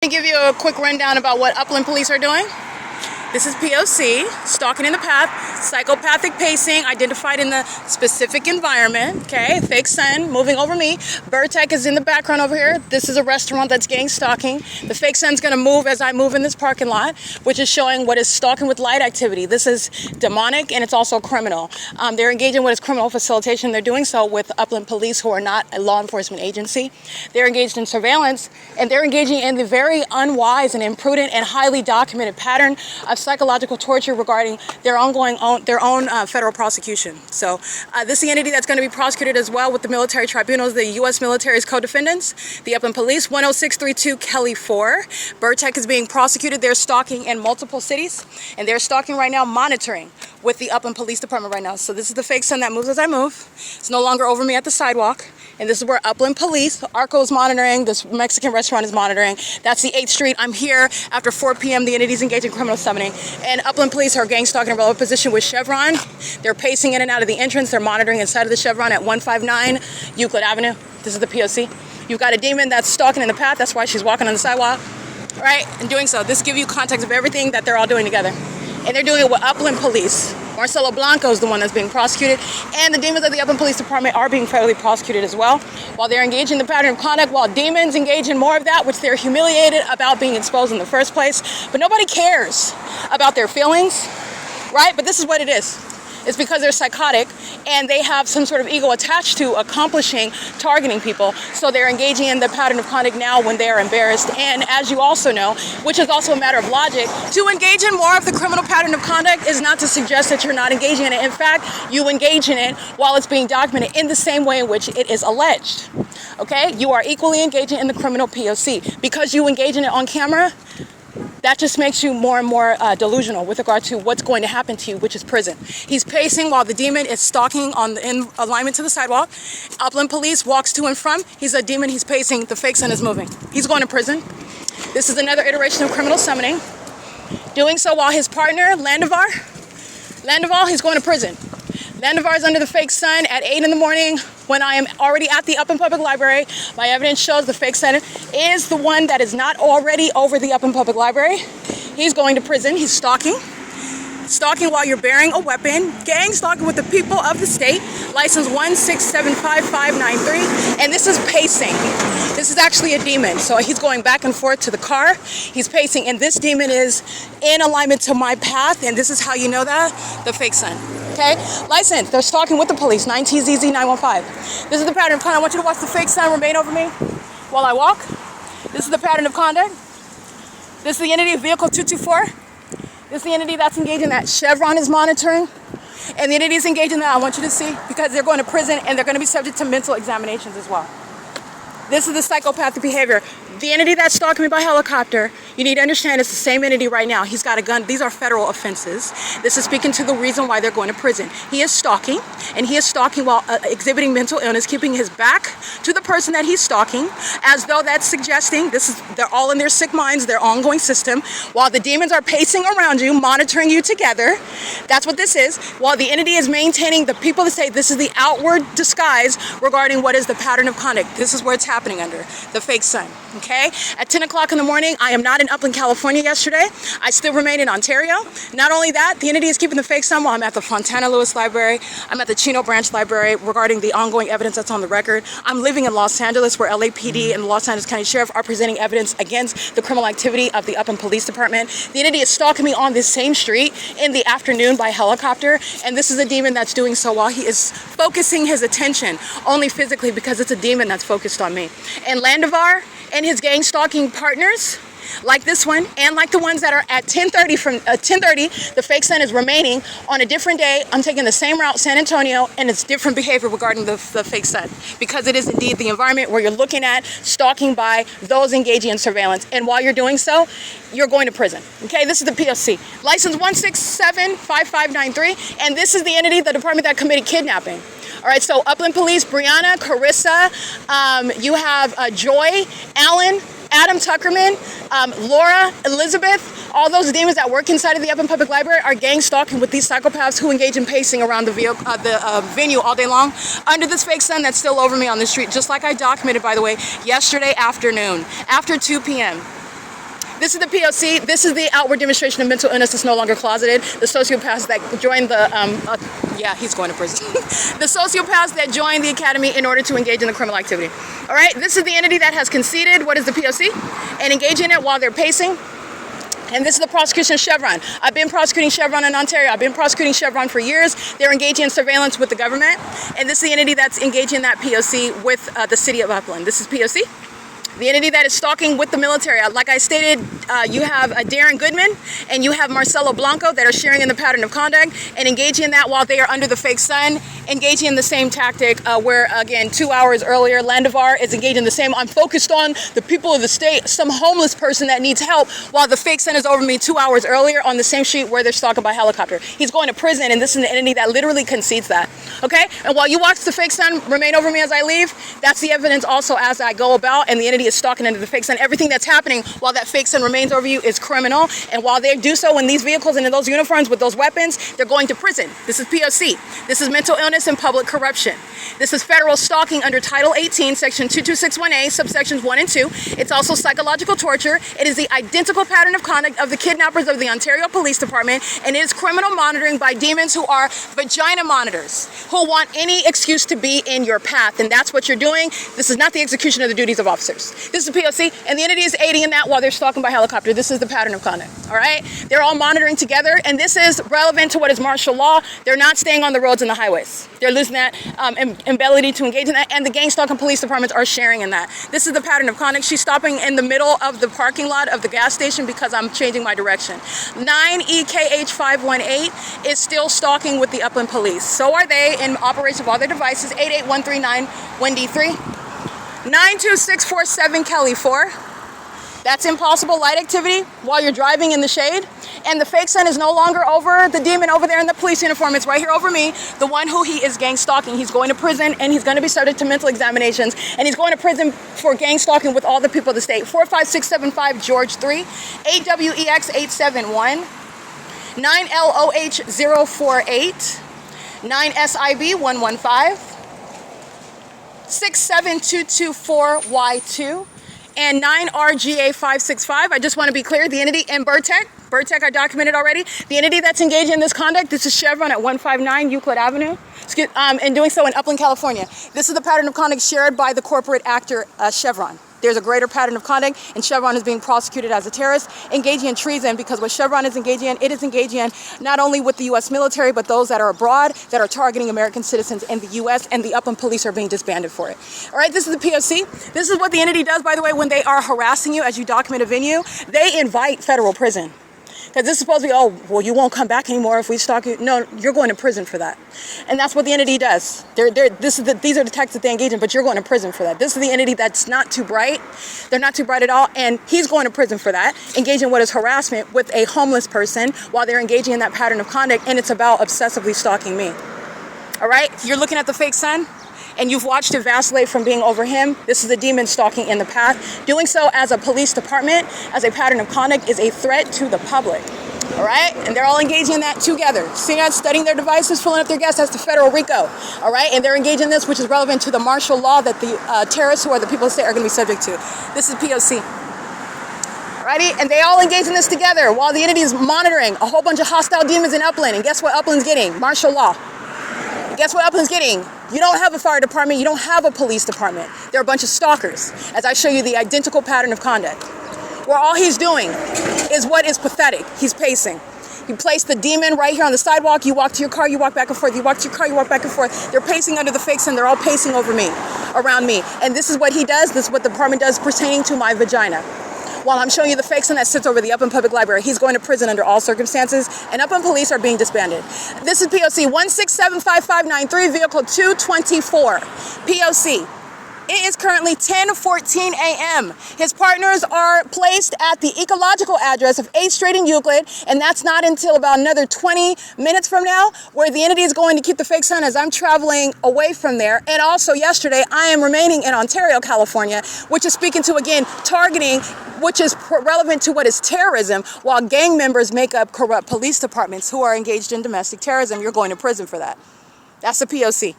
Let me give you a quick rundown about what Upland Police are doing. This is P.O.C, stalking in the path, psychopathic pacing identified in the specific environment, okay? Fake sun moving over me. Vertec is in the background over here. This is a restaurant that's gang stalking. The fake sun's gonna move as I move in this parking lot, which is showing what is stalking with light activity. This is demonic and it's also criminal. They're engaging what is criminal facilitation. They're doing so with Upland Police, who are not a law enforcement agency. They're engaged in surveillance, and they're engaging in the very unwise and imprudent and highly documented pattern of psychological torture regarding their own federal prosecution. So this is the entity that's going to be prosecuted as well with the military tribunals, the U.S. military's co-defendants, the Upland Police, 10632 Kelly 4. Vertec is being prosecuted. They're stalking in multiple cities, and they're stalking right now, monitoring with the Upland Police Department right now. So this is the fake sun that moves as I move. It's no longer over me at the sidewalk. And this is where Upland Police, ARCO is monitoring, this Mexican restaurant is monitoring. That's the 8th Street. I'm here after 4 p.m. The entity's engaged in criminal summoning. And Upland Police are gang stalking in a relevant position with Chevron. They're pacing in and out of the entrance. They're monitoring inside of the Chevron at 159 Euclid Avenue. This is the P.O.C. You've got a demon that's stalking in the path. That's why she's walking on the sidewalk. All right, in doing so, this gives you context of everything that they're all doing together. And they're doing it with Upland Police. Marcelo Blanco is the one that's being prosecuted, and the demons of the Upland Police Department are being federally prosecuted as well. While they're engaging in the pattern of conduct, while demons engage in more of that, which they're humiliated about being exposed in the first place. But nobody cares about their feelings, right? But this is what it is. It's because they're psychotic and they have some sort of ego attached to accomplishing targeting people. So they're engaging in the pattern of conduct now when they are embarrassed. And as you also know, which is also a matter of logic, to engage in more of the criminal pattern of conduct is not to suggest that you're not engaging in it. In fact, you engage in it while it's being documented in the same way in which it is alleged. Okay? You are equally engaging in the criminal POC. Because you engage in it on camera, that just makes you more and more delusional with regard to what's going to happen to you, which is prison. He's pacing while the demon is stalking in alignment to the sidewalk. Upland Police walks to and from. He's a demon, he's pacing, the fake sun is moving. He's going to prison. This is another iteration of criminal summoning. Doing so while his partner, Landivar, he's going to prison. Landivar is under the fake sun at 8 in the morning when I am already at the Upland Public Library. My evidence shows the fake sun is the one that is not already over the Upland Public Library. He's going to prison. He's stalking. Stalking while you're bearing a weapon. Gang stalking with the people of the state. License 1675593. And this is pacing. This is actually a demon. So he's going back and forth to the car. He's pacing. And this demon is in alignment to my path. And this is how you know that. The fake sun. Okay? License. They're stalking with the police. 9TZZ915. This is the pattern of conduct. I want you to watch the fake sun remain over me while I walk. This is the pattern of conduct. This is the entity of vehicle 224. This is the entity that's engaging that. Chevron is monitoring, and the entity is engaging that. I want you to see, because they're going to prison and they're going to be subject to mental examinations as well. This is the psychopathic behavior. The entity that's stalking me by helicopter, you need to understand it's the same entity right now. He's got a gun. These are federal offenses. This is speaking to the reason why they're going to prison. He is stalking, and he is stalking while exhibiting mental illness, keeping his back to the person that he's stalking, as though that's suggesting they're all in their sick minds, their ongoing system, while the demons are pacing around you, monitoring you together. That's what this is. While the entity is maintaining the people to say this is the outward disguise regarding what is the pattern of conduct. This is where it's happening under the fake sun. Okay? At 10 o'clock in the morning, I am not in Upland, California yesterday. I still remain in Ontario. Not only that, the entity is keeping the fake sun while I'm at the Fontana Lewis Library. I'm at the Chino Branch Library regarding the ongoing evidence that's on the record. I'm living in Los Angeles, where LAPD and the Los Angeles County Sheriff are presenting evidence against the criminal activity of the Upland Police Department. The entity is stalking me on this same street in the afternoon by helicopter, and this is a demon that's doing so while he is focusing his attention only physically, because it's a demon that's focused on me. And Landivar and his gang stalking partners, like this one, and like the ones that are at 10:30 from 10:30, the fake sun is remaining on a different day. I'm taking the same route, San Antonio, and it's different behavior regarding the fake sun, because it is indeed the environment where you're looking at stalking by those engaging in surveillance. And while you're doing so, you're going to prison. Okay, this is the POC. License 1675593, and this is the entity, the department that committed kidnapping. All right, so Upland Police, Brianna, Carissa, you have Joy, Alan, Adam Tuckerman, Laura, Elizabeth, all those demons that work inside of the Upland Public Library are gang stalking with these psychopaths who engage in pacing around the venue all day long under this fake sun that's still over me on the street, just like I documented, by the way, yesterday afternoon, after 2 p.m. This is the POC. This is the outward demonstration of mental illness that's no longer closeted. The sociopaths that joined the, yeah, he's going to prison. The sociopaths that joined the academy in order to engage in the criminal activity. All right, this is the entity that has conceded what is the POC and engage in it while they're pacing. And this is the prosecution of Chevron. I've been prosecuting Chevron in Ontario. I've been prosecuting Chevron for years. They're engaging in surveillance with the government. And this is the entity that's engaging in that POC with the city of Upland. This is POC. The entity that is stalking with the military. Like I stated, you have Darren Goodman and you have Marcelo Blanco that are sharing in the pattern of conduct and engaging in that while they are under the fake sun, engaging in the same tactic where, again, 2 hours earlier, Landivar is engaging in the same. I'm focused on the people of the state, some homeless person that needs help, while the fake sun is over me 2 hours earlier on the same street where they're stalking by helicopter. He's going to prison, and this is an entity that literally concedes that. Okay? And while you watch the fake sun remain over me as I leave, that's the evidence also as I go about, and the entity is stalking under the fake sun. Everything that's happening while that fake sun remains over you is criminal, and while they do so in these vehicles and in those uniforms with those weapons, they're going to prison. This is POC. This is mental illness and public corruption. This is federal stalking under Title 18, Section 2261A, subsections 1 and 2. It's also psychological torture. It is the identical pattern of conduct of the kidnappers of the Ontario Police Department, and it is criminal monitoring by demons who are vagina monitors, who want any excuse to be in your path, and that's what you're doing. This is not the execution of the duties of officers. This is POC, and the entity is aiding in that while they're stalking by helicopter. This is the pattern of conduct, all right? They're all monitoring together, and this is relevant to what is martial law. They're not staying on the roads and the highways. They're losing that ability to engage in that, and the gang stalking police departments are sharing in that. This is the pattern of conduct. She's stopping in the middle of the parking lot of the gas station because I'm changing my direction. 9EKH518 is still stalking with the Upland Police. So are they in operation of all their devices. 88139 Wendy 3. 92647 Kelly 4. That's impossible light activity while you're driving in the shade. And the fake sun is no longer over the demon over there in the police uniform. It's right here over me, the one who he is gang stalking. He's going to prison, and he's going to be subject to mental examinations, and he's going to prison for gang stalking with all the people of the state. 45675 George 3, 8WEX 871, 9LOH048, 9SIB 115, 67224Y2, and 9RGA565. I just want to be clear, the entity in Bertec I documented already. The entity that's engaged in this conduct, this is Chevron at 159 Euclid Avenue, and doing so in Upland, California. This is the pattern of conduct shared by the corporate actor Chevron. There's a greater pattern of conduct, and Chevron is being prosecuted as a terrorist, engaging in treason, because what Chevron is engaging in, it is engaging in not only with the U.S. military, but those that are abroad that are targeting American citizens in the U.S., and the Upland Police are being disbanded for it. All right, this is the POC. This is what the entity does, by the way, when they are harassing you as you document a venue. They invite federal prison. Because this is supposed to be, oh, well, you won't come back anymore if we stalk you. No, you're going to prison for that. And that's what the entity does. These are the texts that they engage in, but you're going to prison for that. This is the entity that's not too bright. They're not too bright at all, and he's going to prison for that, engaging in what is harassment with a homeless person while they're engaging in that pattern of conduct, and it's about obsessively stalking me. All right? You're looking at the fake sun, and you've watched it vacillate from being over him. This is a demon stalking in the path. Doing so as a police department, as a pattern of conduct, is a threat to the public. All right? And they're all engaging in that together. Seeing that, studying their devices, filling up their gas, that's the federal RICO. All right? And they're engaging in this, which is relevant to the martial law that the terrorists who are the people of the state are going to be subject to. This is POC. Alrighty? And they all engage in this together while the entity is monitoring a whole bunch of hostile demons in Upland. And guess what Upland's getting? Martial law. Guess what Upland's getting? You don't have a fire department. You don't have a police department. They're a bunch of stalkers, as I show you the identical pattern of conduct, where all he's doing is what is pathetic. He's pacing. You place the demon right here on the sidewalk. You walk to your car. You walk back and forth. You walk to your car. You walk back and forth. They're pacing under the fake sun. They're all pacing over me, around me. And this is what he does. This is what the department does pertaining to my vagina. While I'm showing you the fake sun that sits over the Upland Public Library, he's going to prison under all circumstances, and Upland Police are being disbanded. This is POC 1675593, vehicle 224. POC. It is currently 10:14 a.m. His partners are placed at the ecological address of 8th Street in Euclid, and that's not until about another 20 minutes from now, where the entity is going to keep the fake sun as I'm traveling away from there. And also yesterday, I am remaining in Ontario, California, which is speaking to, again, targeting, which is relevant to what is terrorism, while gang members make up corrupt police departments who are engaged in domestic terrorism. You're going to prison for that. That's the POC.